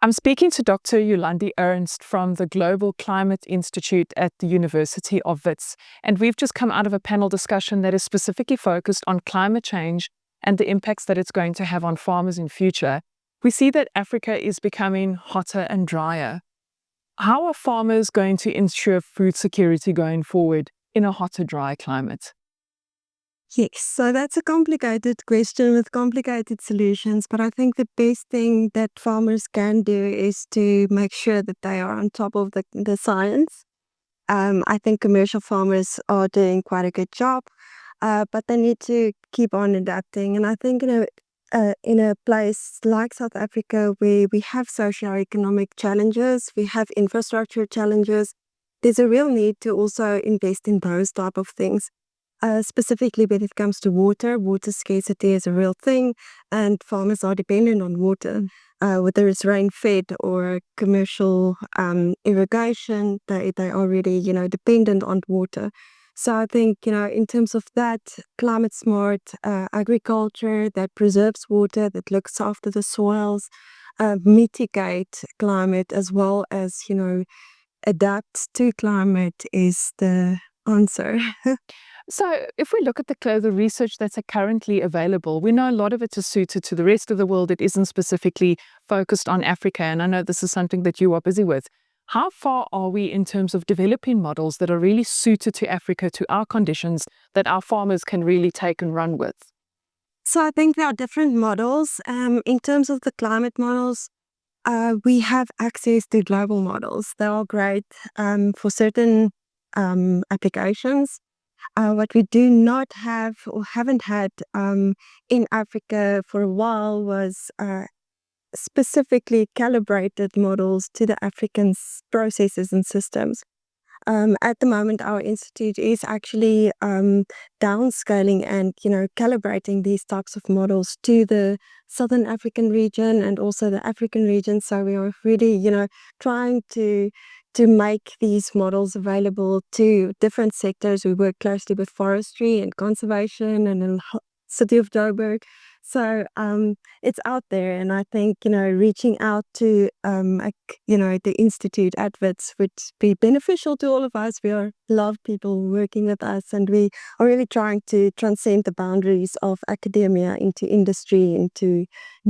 I'm speaking to Dr. Yolandi Ernst from the Global Climate Institute at the University of Wits, and we've just come out of a panel discussion that is specifically focused on climate change and the impacts that it's going to have on farmers in future. We see that Africa is becoming hotter and drier. How are farmers going to ensure food security going forward in a hotter, dry climate? Yes, so that's a complicated question with complicated solutions, but I think the best thing that farmers can do is to make sure that they are on top of the science. I think commercial farmers are doing quite a good job, but they need to keep on adapting. And I think in a place like South Africa, where we have socio-economic challenges, we have infrastructure challenges, there's a real need to also invest in those type of things. Specifically when it comes to water, water scarcity is a real thing, and farmers are dependent on water. Whether it's rain-fed or commercial irrigation, they are really, dependent on water. So I think, in terms of that, climate smart agriculture that preserves water, that looks after the soils, mitigate climate as well as, adapt to climate is the answer. So, if we look at the research that's currently available, we know a lot of it is suited to the rest of the world. It isn't specifically focused on Africa. And I know this is something that you are busy with. How far are we in terms of developing models that are really suited to Africa, to our conditions, that our farmers can really take and run with? So I think there are different models. In terms of the climate models, we have access to global models. They are great for certain applications. What we do not have or haven't had in Africa for a while was specifically calibrated models to the African processes and systems. At the moment, our institute is actually downscaling and calibrating these types of models to the Southern African region and also the African region. So we are really trying to make these models available to different sectors. We work closely with forestry and conservation and in the city of Joburg. So it's out there, and I think reaching out to the institute at Wits would be beneficial to all of us. Love people working with us, and we are really trying to transcend the boundaries of academia into industry, into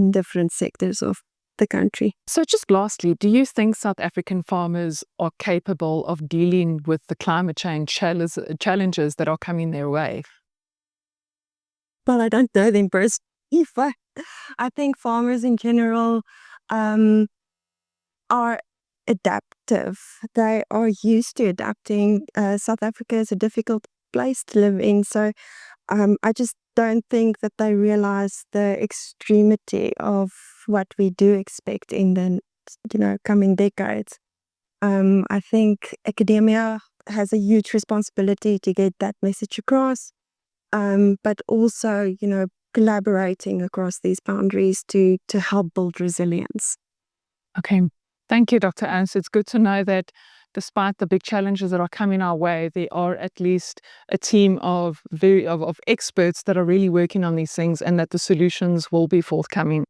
different sectors of the country. So, just lastly, do you think South African farmers are capable of dealing with the climate change challenges that are coming their way? Well, I don't know them personally, but I think farmers in general are adaptive. They are used to adapting. South Africa is a difficult place to live in, so I just don't think that they realize the extremity of what we do expect in the coming decades. I think academia has a huge responsibility to get that message across, but also collaborating across these boundaries to help build resilience. Okay. Thank you, Dr. Ernst. It's good to know that despite the big challenges that are coming our way, there are at least a team of experts that are really working on these things, and that the solutions will be forthcoming.